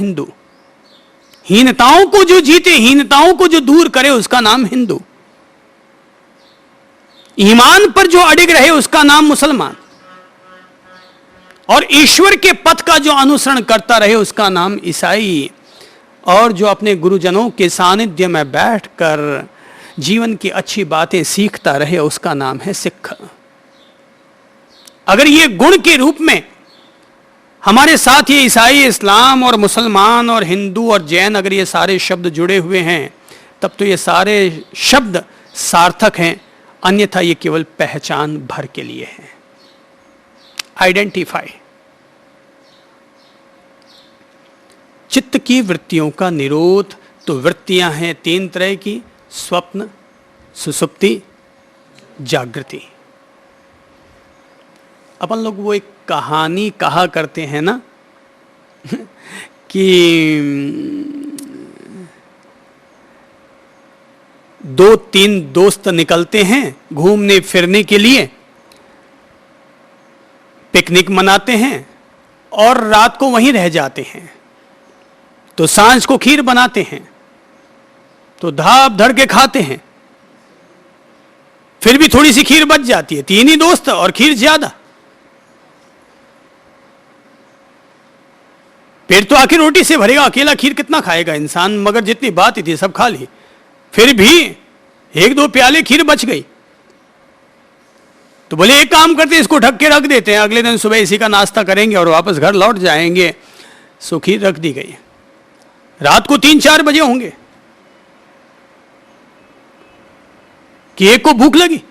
हिंदू। हीनताओं को जो जीते, हीनताओं को जो दूर करे, उसका नाम हिंदू। ईमान पर जो अडिग रहे, उसका नाम मुसलमान। और ईश्वर के पथ का जो अनुसरण करता रहे, उसका नाम ईसाई। और जो अपने गुरुजनों के सानिध्य में बैठकर जीवन की अच्छी बातें सीखता रहे, उसका नाम है सिख। अगर ये गुण के रूप में हमारे साथ ये ईसाई, इस्लाम और मुसलमान और हिंदू और जैन, अगर ये सारे शब्द जुड़े हुए हैं, तब तो ये सारे शब्द सार्थक हैं। अन्यथा ये केवल पहचान भर के लिए है, आइडेंटिफाई। चित्त की वृत्तियों का निरोध। तो वृत्तियां हैं 3 तरह की: स्वप्न, सुसुप्ति, जागृति। अपन लोग वो एक कहानी कहा करते हैं ना कि 2-3 दोस्त निकलते हैं घूमने फिरने के लिए, पिकनिक मनाते हैं और रात को वहीं रह जाते हैं। तो सांझ को खीर बनाते हैं, तो धाप धड़ के खाते हैं। फिर भी थोड़ी सी खीर बच जाती है, 3 ही दोस्त और खीर ज्यादा। पेट तो आखिर रोटी से भरेगा, अकेला खीर कितना खाएगा इंसान। मगर जितनी बात थी सब खा ली, फिर भी 1-2 प्याले खीर बच गई। तो बोले एक काम करते हैं, इसको ढक के रख देते हैं, अगले दिन सुबह इसी का नाश्ता करेंगे और वापस घर लौट जाएंगे। सो खीर रख दी गई। रात को 3-4 बजे होंगे कि एक को भूख लगी,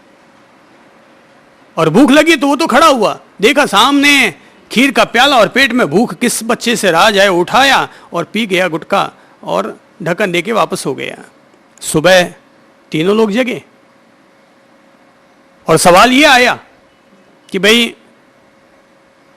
और भूख लगी तो वो तो खड़ा हुआ, देखा सामने खीर का प्याला और पेट में भूख किस बच्चे से रहा जाए, उठाया और पी गया गुटखा और ढक्कन दे के वापस हो गया। सुबह तीनों लोग जगे और सवाल ये आया कि भाई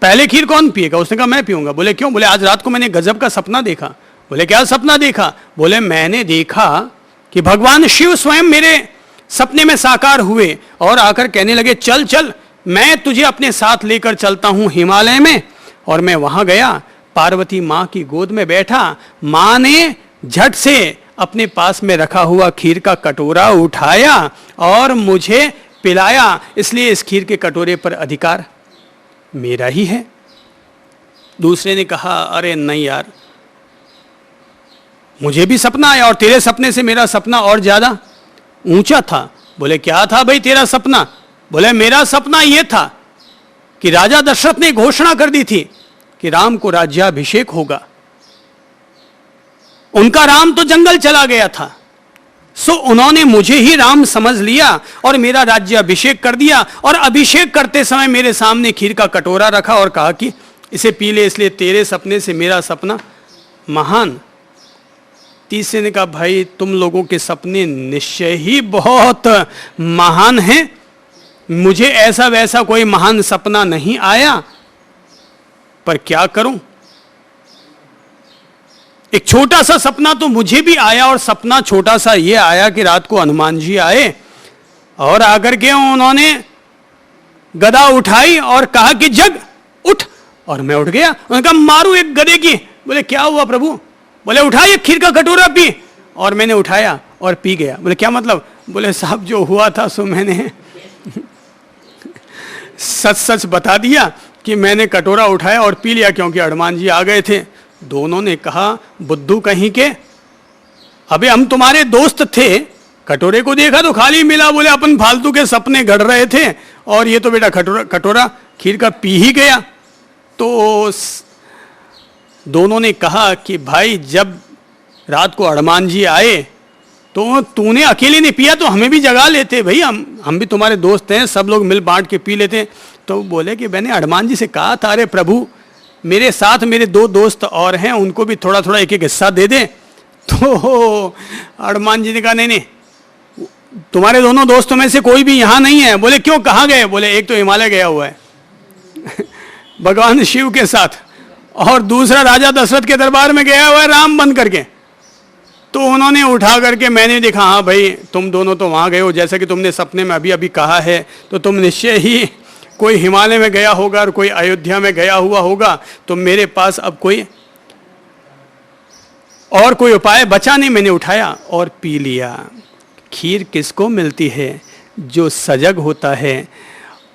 पहले खीर कौन पिएगा? उसने कहा मैं पीऊंगा। बोले क्यों? बोले आज रात को मैंने गजब का सपना देखा। बोले क्या सपना देखा? बोले मैंने देखा कि भगवान शिव स्वयं मेरे सपने में साकार हुए और आकर कहने लगे चल चल, मैं तुझे अपने साथ लेकर चलता हूं हिमालय में। और मैं वहां गया, पार्वती मां की गोद में बैठा। मां ने झट से अपने पास में रखा हुआ खीर का कटोरा उठाया और मुझे पिलाया, इसलिए इस खीर के कटोरे पर अधिकार मेरा ही है। दूसरे ने कहा अरे नहीं यार, मुझे भी सपना आया और तेरे सपने से मेरा सपना और ज्यादा ऊंचा था। बोले क्या था भाई तेरा सपना? बोले मेरा सपना यह था कि राजा दशरथ ने घोषणा कर दी थी कि राम को राज्याभिषेक होगा। उनका राम तो जंगल चला गया था, सो उन्होंने मुझे ही राम समझ लिया और मेरा राज्याभिषेक कर दिया। और अभिषेक करते समय मेरे सामने खीर का कटोरा रखा और कहा कि इसे पी ले, इसलिए तेरे सपने से मेरा सपना महान। तीसरे ने कहा भाई तुम लोगों के सपने निश्चय ही बहुत महान हैं, मुझे ऐसा वैसा कोई महान सपना नहीं आया, पर क्या करूं, एक छोटा सा सपना तो मुझे भी आया। और सपना छोटा सा ये आया कि रात को हनुमान जी आए और आकर के उन्होंने गदा उठाई और कहा कि जग उठ, और मैं उठ गया। उन्होंने कहा मारू एक गदे की। बोले क्या हुआ प्रभु? बोले उठाइए खीर का कटोरा पी। और मैंने उठाया और पी गया। बोले क्या मतलब? बोले साहब जो हुआ था सो मैंने सच सच बता दिया कि मैंने कटोरा उठाया और पी लिया क्योंकि हनुमान जी आ गए थे। दोनों ने कहा बुद्धू कहीं के, अबे हम तुम्हारे दोस्त थे, कटोरे को देखा तो खाली मिला। बोले अपन फालतू के सपने गढ़ रहे थे और ये तो बेटा कटोरा खीर का पी ही गया। तो दोनों ने कहा कि भाई जब रात को हनुमान जी आए तो तूने अकेले ने पिया तो हमें भी जगा लेते भाई, हम भी तुम्हारे दोस्त हैं, सब लोग मिल बांट के पी लेते। तो बोले कि मैंने हनुमान जी से कहा था अरे प्रभु मेरे साथ मेरे 2 दोस्त और हैं, उनको भी थोड़ा थोड़ा एक एक हिस्सा दे दे। तो हनुमान जी ने कहा नहीं तुम्हारे दोनों दोस्तों में से कोई भी यहाँ नहीं है। बोले क्यों, कहाँ गए? बोले एक तो हिमालय गया हुआ है भगवान शिव के साथ, और दूसरा राजा दशरथ के दरबार में गया हुआ है राम बन करके। तो उन्होंने उठा करके, मैंने देखा हाँ भाई तुम दोनों तो वहाँ गए हो, जैसा कि तुमने सपने में अभी अभी कहा है, तो तुम निश्चय ही कोई हिमालय में गया होगा और कोई अयोध्या में गया हुआ होगा। तो मेरे पास अब कोई और कोई उपाय बचा नहीं, मैंने उठाया और पी लिया। खीर किसको मिलती है? जो सजग होता है।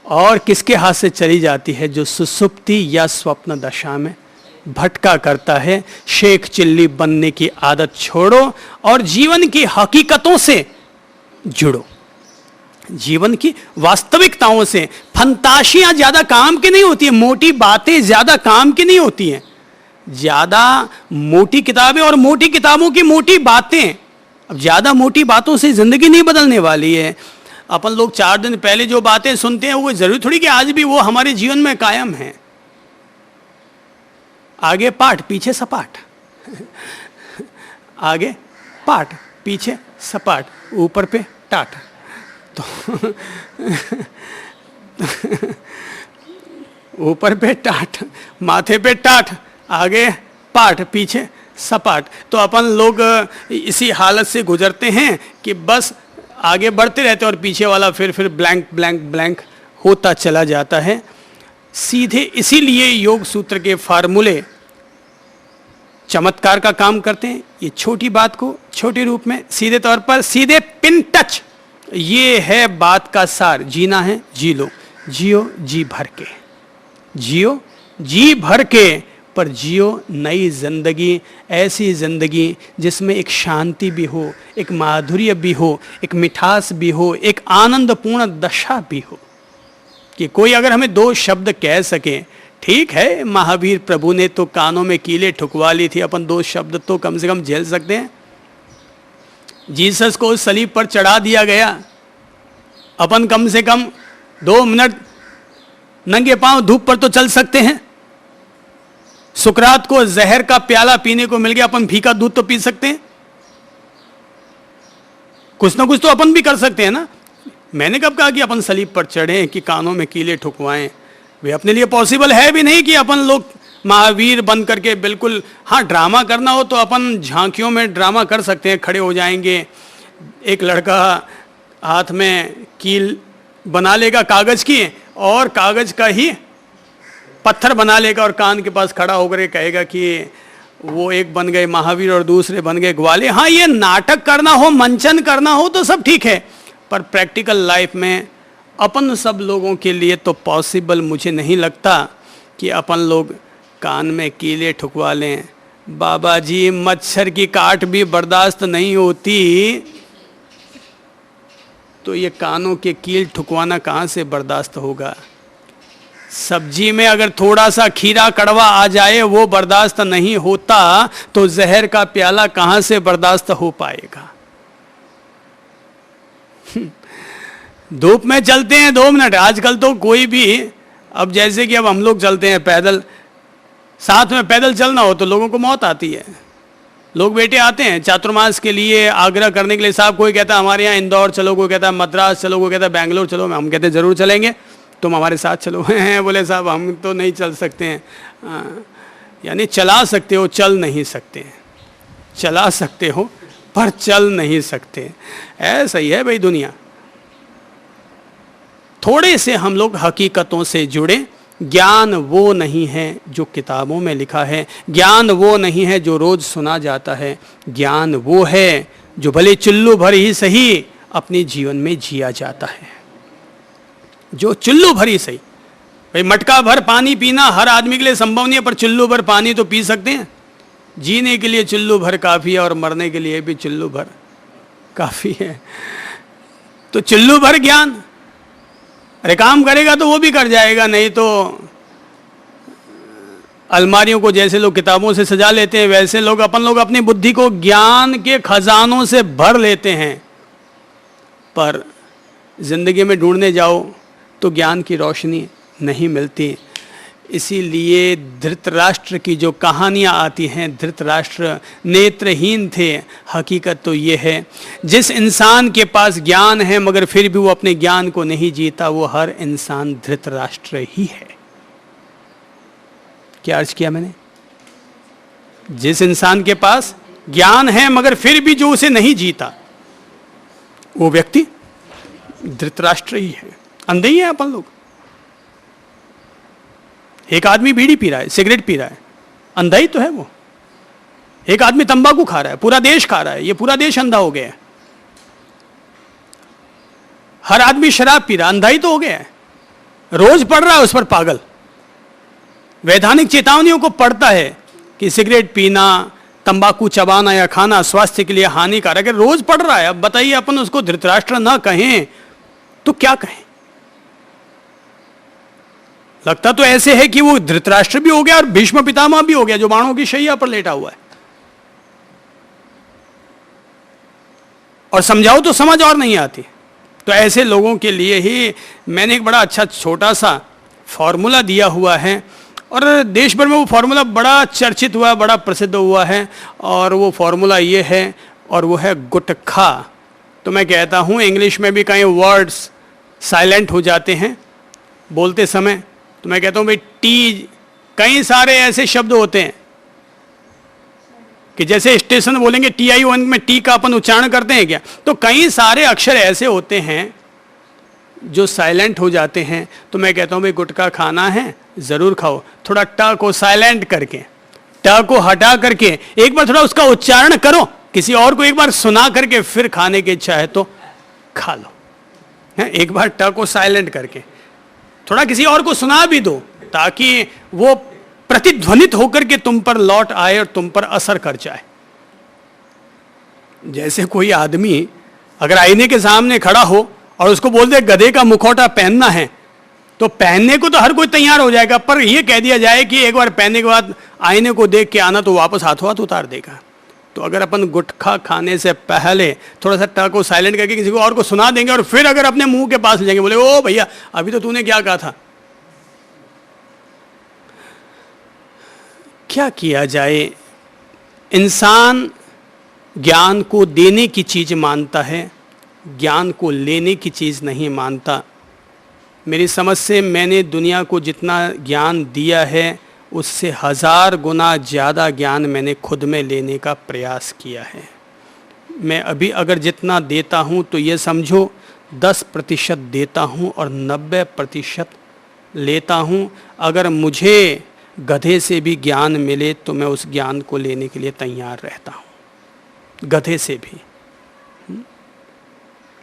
और किसके हाथ से चली जाती है? जो सुसुप्ति या स्वप्न दशा में भटका करता है। शेख चिल्ली बनने की आदत छोड़ो और जीवन की हकीकतों से जुड़ो, जीवन की वास्तविकताओं से। फंताशियां ज्यादा काम की नहीं होती है, मोटी बातें ज्यादा काम की नहीं होती हैं। ज्यादा मोटी किताबें और मोटी किताबों की मोटी बातें, अब ज्यादा मोटी बातों से जिंदगी नहीं बदलने वाली है। अपन लोग 4 दिन पहले जो बातें सुनते हैं वो जरूरी थोड़ी कि आज भी वो हमारे जीवन में कायम है। आगे पाठ पीछे सपाट, आगे पाठ पीछे सपाट, ऊपर पे टाट। तो ऊपर पे टाट, माथे पे टाट, आगे पाठ पीछे सपाट। तो अपन लोग इसी हालत से गुजरते हैं कि बस आगे बढ़ते रहते हैं और पीछे वाला फिर ब्लैंक ब्लैंक ब्लैंक होता चला जाता है। सीधे इसीलिए योग सूत्र के फार्मूले चमत्कार का काम करते हैं। ये छोटी बात को छोटे रूप में सीधे तौर पर, सीधे पिन टच, ये है बात का सार। जीना है जी लो, जियो जी भर के, जियो जी भर के, पर जियो नई जिंदगी, ऐसी जिंदगी जिसमें एक शांति भी हो, एक माधुर्य भी हो, एक मिठास भी हो, एक आनंदपूर्ण दशा भी हो। कि कोई अगर हमें 2 शब्द कह सके, ठीक है महावीर प्रभु ने तो कानों में कीले ठुकवा ली थी, अपन 2 शब्द तो कम से कम झेल सकते हैं। जीसस को सलीब पर चढ़ा दिया गया, अपन कम से कम 2 मिनट नंगे पांव धूप पर तो चल सकते हैं। सुकरात को जहर का प्याला पीने को मिल गया, अपन फीका दूध तो पी सकते हैं। कुछ ना कुछ तो अपन भी कर सकते हैं ना। मैंने कब कहा कि अपन सलीब पर चढ़े कि कानों में कीले ठुकवाएं? वे अपने लिए पॉसिबल है भी नहीं कि अपन लोग महावीर बन करके बिल्कुल, हाँ ड्रामा करना हो तो अपन झांकियों में ड्रामा कर सकते हैं, खड़े हो जाएंगे, एक लड़का हाथ में कील बना लेगा कागज की और कागज का ही पत्थर बना लेगा और कान के पास खड़ा होकर कहेगा कि वो एक बन गए महावीर और दूसरे बन गए ग्वाले। हाँ, ये नाटक करना हो, मंचन करना हो तो सब ठीक है, पर प्रैक्टिकल लाइफ में अपन सब लोगों के लिए तो पॉसिबल मुझे नहीं लगता कि अपन लोग कान में कीले ठुकवा लें। बाबा जी, मच्छर की काट भी बर्दाश्त नहीं होती तो ये कानों के कील ठुकवाना कहाँ से बर्दाश्त होगा? सब्जी में अगर थोड़ा सा खीरा कड़वा आ जाए वो बर्दाश्त नहीं होता तो जहर का प्याला कहाँ से बर्दाश्त हो पाएगा? धूप में चलते हैं 2 मिनट, आजकल तो कोई भी, अब जैसे कि अब हम लोग चलते हैं पैदल, साथ में पैदल चलना हो तो लोगों को मौत आती है। लोग बेटे आते हैं चातुर्मास के लिए आग्रह करने के लिए, साहब कोई कहता है हमारे यहाँ इंदौर चलो, कोई कहता है मद्रास चलो, कोई कहता है बेंगलोर चलो। हम कहते हैं जरूर चलेंगे, तुम हमारे साथ चलो। हैं बोले साहब हम तो नहीं चल सकते हैं। यानी चला सकते हो, चल नहीं सकते। चला सकते हो पर चल नहीं सकते। ऐसा ही है भाई दुनिया। थोड़े से हम लोग हकीकतों से जुड़े। ज्ञान वो नहीं है जो किताबों में लिखा है, ज्ञान वो नहीं है जो रोज सुना जाता है, ज्ञान वो है जो भले चुल्लू भर ही सही अपने जीवन में जिया जाता है। जो चुल्लू भर ही सही, भाई मटका भर पानी पीना हर आदमी के लिए संभव नहीं है, पर चुल्लू भर पानी तो पी सकते हैं। जीने के लिए चुल्लू भर काफी है और मरने के लिए भी चुल्लू भर काफी है। तो चुल्लू भर ज्ञान, अरे काम करेगा तो वो भी कर जाएगा, नहीं तो अलमारियों को जैसे लोग किताबों से सजा लेते हैं वैसे लोग अपन लोग अपनी बुद्धि को ज्ञान के खजानों से भर लेते हैं, पर जिंदगी में ढूंढने जाओ तो ज्ञान की रोशनी नहीं मिलती। इसीलिए धृतराष्ट्र की जो कहानियाँ आती हैं, धृतराष्ट्र नेत्रहीन थे। हकीकत तो ये है, जिस इंसान के पास ज्ञान है मगर फिर भी वो अपने ज्ञान को नहीं जीता, वो हर इंसान धृतराष्ट्र ही है। क्या अर्ज किया मैंने? जिस इंसान के पास ज्ञान है मगर फिर भी जो उसे नहीं जीता, वो व्यक्ति धृतराष्ट्र ही है। अंधे ही है अपन लोग। एक आदमी बीड़ी पी रहा है, सिगरेट पी रहा है, अंधा ही तो है वो। एक आदमी तंबाकू खा रहा है, पूरा देश खा रहा है, ये पूरा देश अंधा हो गया है। हर आदमी शराब पी रहा, अंधा ही तो हो गया है, रोज पढ़ रहा है उस पर पागल। वैधानिक चेतावनियों को पढ़ता है कि सिगरेट पीना, तंबाकू चबाना या खाना स्वास्थ्य के लिए हानिकारक है, रोज पढ़ रहा है। अब बताइए, अपन उसको धृतराष्ट्र ना कहें तो क्या कहें? लगता तो ऐसे है कि वो धृतराष्ट्र भी हो गया और भीष्म पितामह भी हो गया, जो बाणों की शैया पर लेटा हुआ है। और समझाओ तो समझ और नहीं आती। तो ऐसे लोगों के लिए ही मैंने एक बड़ा अच्छा छोटा सा फॉर्मूला दिया हुआ है, और देश भर में वो फॉर्मूला बड़ा चर्चित हुआ, बड़ा प्रसिद्ध हुआ है। और वो फॉर्मूला ये है, और वो है गुटखा। तो मैं कहता हूँ, इंग्लिश में भी कई वर्ड्स साइलेंट हो जाते हैं बोलते समय, तो मैं कहता हूँ भाई टी, कई सारे ऐसे शब्द होते हैं कि जैसे स्टेशन बोलेंगे TION में टी का अपन उच्चारण करते हैं क्या, तो कई सारे अक्षर ऐसे होते हैं जो साइलेंट हो जाते हैं। तो मैं कहता हूँ भाई गुटखा खाना है, जरूर खाओ, थोड़ा ट को साइलेंट करके, ट को हटा करके एक बार थोड़ा उसका उच्चारण करो, किसी और को एक बार सुना करके फिर खाने की इच्छा है तो खा लो। एक बार ट को साइलेंट करके थोड़ा किसी और को सुना भी दो, ताकि वो प्रतिध्वनित होकर के तुम पर लौट आए और तुम पर असर कर जाए। जैसे कोई आदमी अगर आईने के सामने खड़ा हो और उसको बोल दे गधे का मुखौटा पहनना है, तो पहनने को तो हर कोई तैयार हो जाएगा, पर यह कह दिया जाए कि एक बार पहनने के बाद आईने को देख के आना, तो वापस हाथों हाथ उतार देगा। तो अगर अपन गुटखा खाने से पहले थोड़ा सा ट को साइलेंट करके किसी को और को सुना देंगे और फिर अगर अपने मुंह के पास ले जाएंगे, बोले ओ भैया अभी तो तूने क्या कहा था, क्या किया जाए? इंसान ज्ञान को देने की चीज मानता है, ज्ञान को लेने की चीज नहीं मानता। मेरी समझ से मैंने दुनिया को जितना ज्ञान दिया है, उससे 1000 गुना ज़्यादा ज्ञान मैंने खुद में लेने का प्रयास किया है। मैं अभी अगर जितना देता हूँ तो ये समझो 10% देता हूँ और 90% लेता हूँ। अगर मुझे गधे से भी ज्ञान मिले तो मैं उस ज्ञान को लेने के लिए तैयार रहता हूँ, गधे से भी।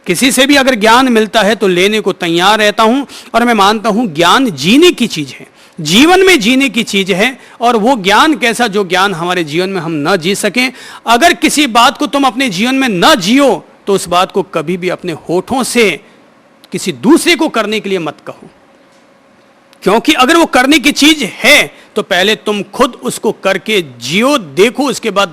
किसी से भी अगर ज्ञान मिलता है तो लेने को तैयार रहता हूं। और मैं मानता हूं ज्ञान जीने की चीज है, जीवन में जीने की चीज है। और वो ज्ञान कैसा, जो ज्ञान हमारे जीवन में हम न जी सकें। अगर किसी बात को तुम अपने जीवन में न जियो तो उस बात को कभी भी अपने होठों से किसी दूसरे को करने के लिए मत कहो, क्योंकि अगर वो करने की चीज है तो पहले तुम खुद उसको करके जियो, देखो, उसके बाद